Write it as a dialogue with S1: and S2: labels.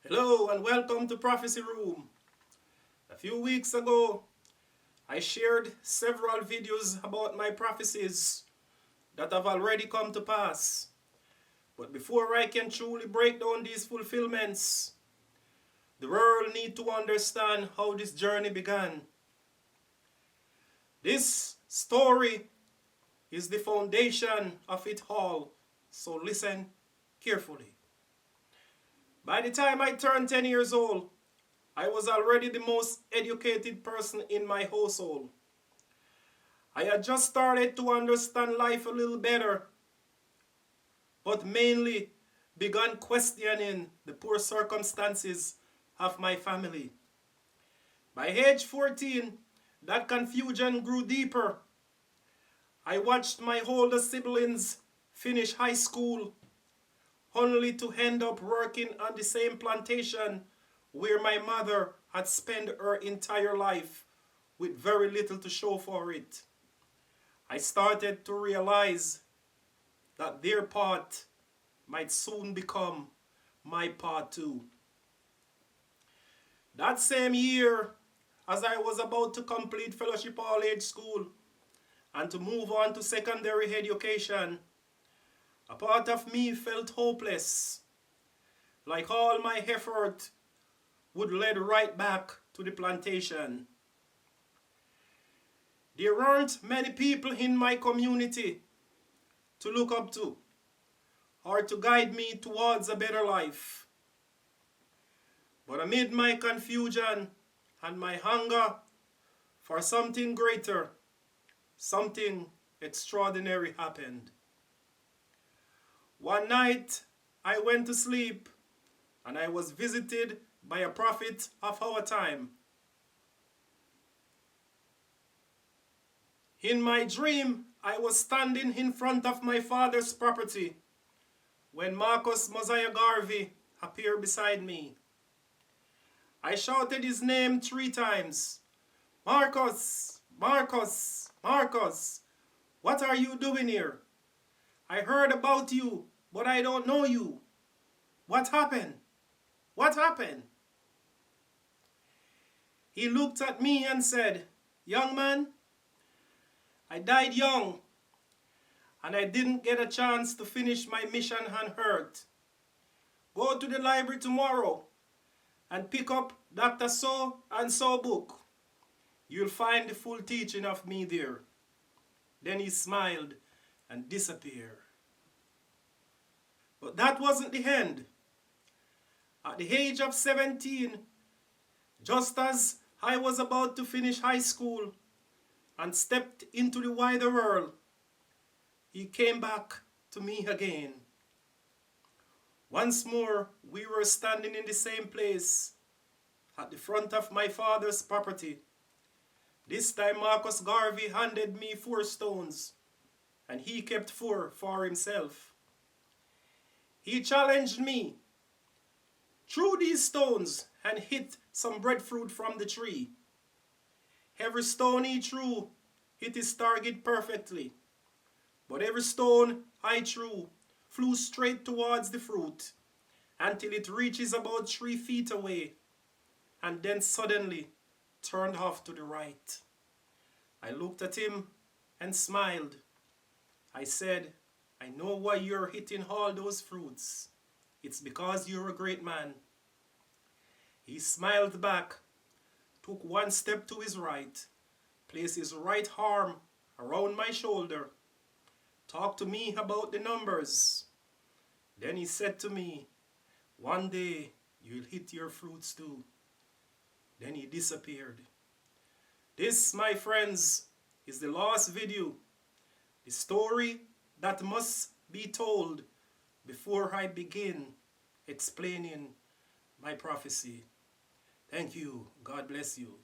S1: Hello and welcome to Prophecy Room. A few weeks ago, I shared several videos about my prophecies that have already come to pass. But before I can truly break down these fulfillments, the world needs to understand how this journey began. This story is the foundation of it all, so listen carefully. By the time I turned 10 years old, I was already the most educated person in my household. I had just started to understand life a little better, but mainly began questioning the poor circumstances of my family. By age 14, that confusion grew deeper. I watched my older siblings finish high school, only to end up working on the same plantation where my mother had spent her entire life with very little to show for it. I started to realize that their part might soon become my part too. That same year, as I was about to complete fellowship all-age school and to move on to secondary education, a part of me felt hopeless, like all my effort would lead right back to the plantation. There weren't many people in my community to look up to or to guide me towards a better life. But amid my confusion and my hunger for something greater, something extraordinary happened. One night, I went to sleep and I was visited by a prophet of our time. In my dream, I was standing in front of my father's property when Marcus Mosiah Garvey appeared beside me. I shouted his name 3 times. Marcus, Marcus, Marcus, what are you doing here? I heard about you, but I don't know you. What happened? What happened? He looked at me and said, young man, I died young and I didn't get a chance to finish my mission on earth. Go to the library tomorrow and pick up Dr. So and so book. You'll find the full teaching of me there. Then he smiled and disappeared. But that wasn't the end. At the age of 17, just as I was about to finish high school and stepped into the wider world, he came back to me again. Once more, we were standing in the same place at the front of my father's property. This time Marcus Garvey handed me 4 stones and he kept 4 for himself. He challenged me, threw these stones and hit some breadfruit from the tree. Every stone he threw hit his target perfectly, but every stone I threw flew straight towards the fruit until it reaches about 3 feet away and then suddenly turned off to the right. I looked at him and smiled. I said, I know why you're hitting all those fruits. It's because you're a great man. He smiled back, took 1 step to his right, placed his right arm around my shoulder, talked to me about the numbers. Then he said to me, one day you'll hit your fruits too. Then he disappeared. This, my friends, is the last video, the story that must be told before I begin explaining my prophecy. Thank you. God bless you.